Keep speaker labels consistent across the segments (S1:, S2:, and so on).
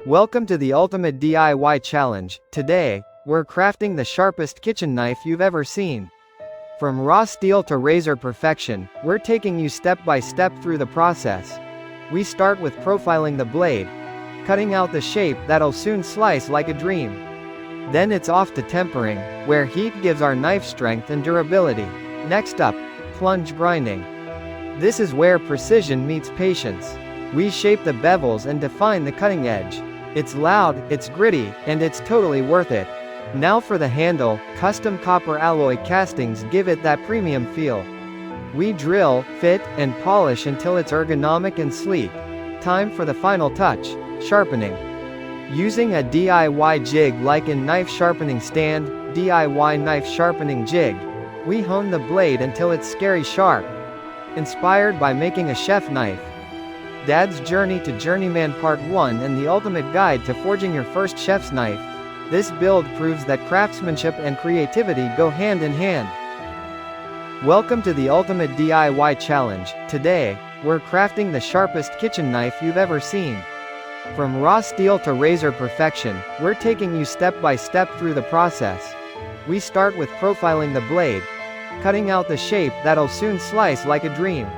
S1: Welcome to the ultimate DIY challenge. Today, we're crafting the sharpest kitchen knife you've ever seen. From raw steel to razor perfection, we're taking you step by step through the process. We start with profiling the blade, cutting out the shape that'll soon slice like a dream. Then it's off to tempering, where heat gives our knife strength and durability. Next up, plunge grinding. This is where precision meets patience. We shape the bevels and define the cutting edge. It's loud, it's gritty, and it's totally worth it. Now for the handle, custom copper alloy castings give it that premium feel. We drill, fit, and polish until it's ergonomic and sleek. Time for the final touch, sharpening. Using a DIY jig like in knife sharpening stand, DIY knife sharpening jig, we hone the blade until it's scary sharp. Inspired by making a chef knife. Dad's Journey to Journeyman Part 1 and the ultimate guide to forging your first chef's knife. This build proves that craftsmanship and creativity go hand in hand. Welcome to the ultimate DIY challenge. Today, we're crafting the sharpest kitchen knife you've ever seen. From raw steel to razor perfection, we're taking you step by step through the process. We start with profiling the blade, cutting out the shape that'll soon slice like a dream.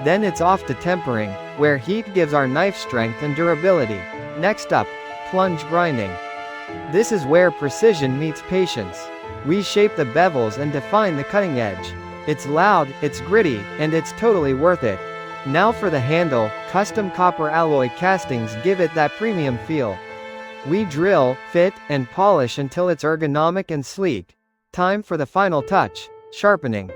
S1: Then it's off to tempering, where heat gives our knife strength and durability. Next up, plunge grinding. This is where precision meets patience. We shape the bevels and define the cutting edge. It's loud, it's gritty, and it's totally worth it. Now for the handle, custom copper alloy castings give it that premium feel. We drill, fit, and polish until it's ergonomic and sleek. Time for the final touch, sharpening.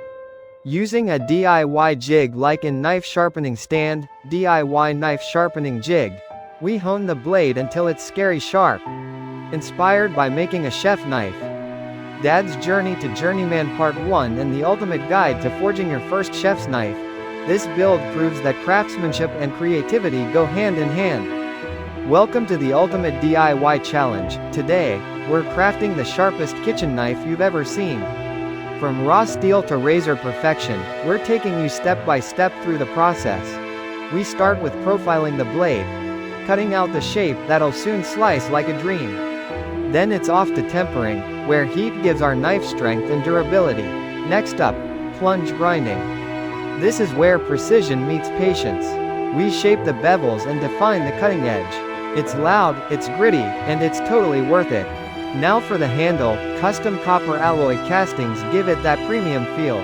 S1: Using a DIY jig like in knife sharpening stand, DIY knife sharpening jig, we hone the blade until it's scary sharp. Inspired by making a chef knife. Dad's Journey to Journeyman Part 1 and the ultimate guide to forging your first chef's knife. This build proves that craftsmanship and creativity go hand in hand. Welcome to the ultimate DIY challenge. Today, we're crafting the sharpest kitchen knife you've ever seen. From raw steel to razor perfection, we're taking you step by step through the process. We start with profiling the blade, cutting out the shape that'll soon slice like a dream. Then it's off to tempering, where heat gives our knife strength and durability. Next up, plunge grinding. This is where precision meets patience. We shape the bevels and define the cutting edge. It's loud, it's gritty, and it's totally worth it. Now for the handle, custom copper alloy castings give it that premium feel.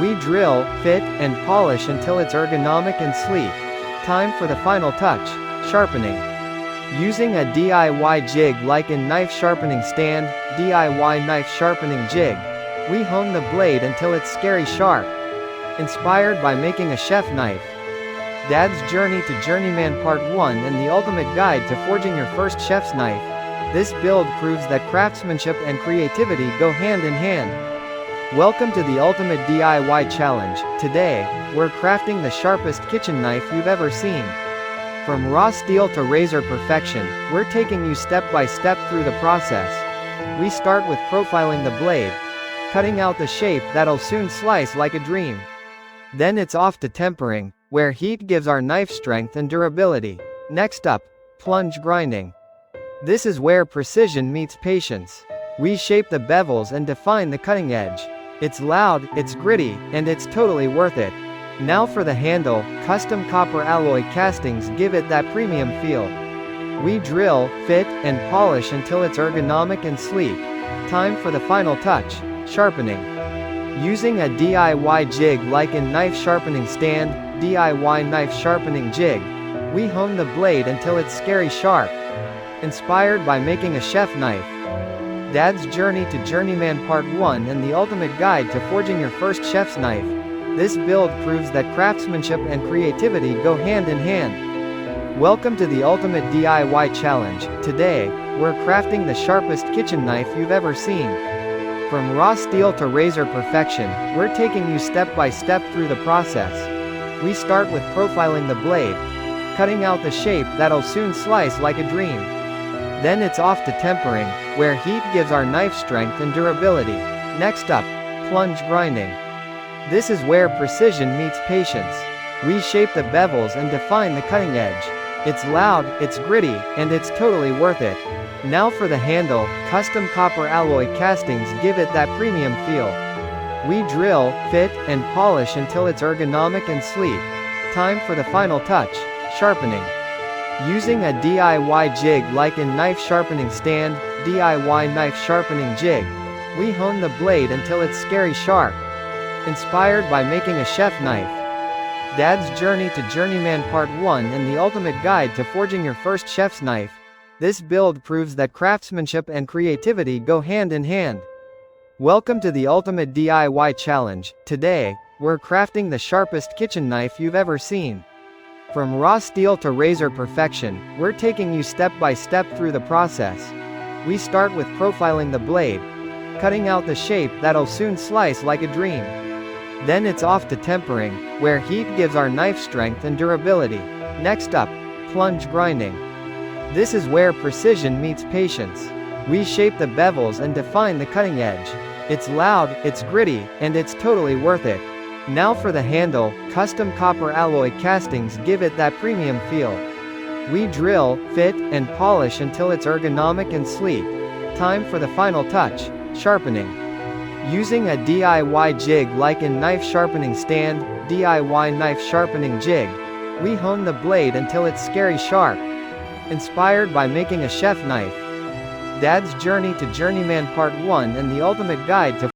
S1: We drill, fit, and polish until it's ergonomic and sleek. Time for the final touch, sharpening. Using a DIY jig like in knife sharpening stand, DIY knife sharpening jig, we hone the blade until it's scary sharp. Inspired by making a chef knife. Dad's Journey to Journeyman Part 1 and the ultimate guide to forging your first chef's knife. This build proves that craftsmanship and creativity go hand in hand. Welcome to the ultimate DIY challenge. Today, we're crafting the sharpest kitchen knife you've ever seen. From raw steel to razor perfection, we're taking you step by step through the process. We start with profiling the blade, cutting out the shape that'll soon slice like a dream. Then it's off to tempering, where heat gives our knife strength and durability. Next up, plunge grinding. This is where precision meets patience. We shape the bevels and define the cutting edge. It's loud, it's gritty, and it's totally worth it. Now for the handle, custom copper alloy castings give it that premium feel. We drill, fit, and polish until it's ergonomic and sleek. Time for the final touch, sharpening. Using a DIY jig like in knife sharpening stand, DIY knife sharpening jig, we hone the blade until it's scary sharp. Inspired by making a chef knife. Dad's Journey to Journeyman Part 1 and the ultimate guide to forging your first chef's knife. This build proves that craftsmanship and creativity go hand in hand. Welcome to the ultimate DIY challenge. Today, we're crafting the sharpest kitchen knife you've ever seen. From raw steel to razor perfection, we're taking you step by step through the process. We start with profiling the blade, cutting out the shape that'll soon slice like a dream. Then it's off to tempering, where heat gives our knife strength and durability. Next up, plunge grinding. This is where precision meets patience. We shape the bevels and define the cutting edge. It's loud, it's gritty, and it's totally worth it. Now for the handle, custom copper alloy castings give it that premium feel. We drill, fit, and polish until it's ergonomic and sleek. Time for the final touch, sharpening. Using a DIY jig like in knife sharpening stand, DIY knife sharpening jig, we hone the blade until it's scary sharp. Inspired by making a chef knife. Dad's Journey to Journeyman Part 1 and the ultimate guide to forging your first chef's knife. This build proves that craftsmanship and creativity go hand in hand. Welcome to the ultimate DIY challenge. Today, we're crafting the sharpest kitchen knife you've ever seen. From raw steel to razor perfection, we're taking you step by step through the process. We start with profiling the blade, cutting out the shape that'll soon slice like a dream. Then it's off to tempering, where heat gives our knife strength and durability. Next up, plunge grinding. This is where precision meets patience. We shape the bevels and define the cutting edge. It's loud, it's gritty, and it's totally worth it. Now for the handle, custom copper alloy castings give it that premium feel. We drill, fit, and polish until it's ergonomic and sleek. Time for the final touch, sharpening. Using a DIY jig like in knife sharpening stand, DIY knife sharpening jig, we hone the blade until it's scary sharp. Inspired by making a chef knife. Dad's Journey to Journeyman Part 1 and the ultimate guide to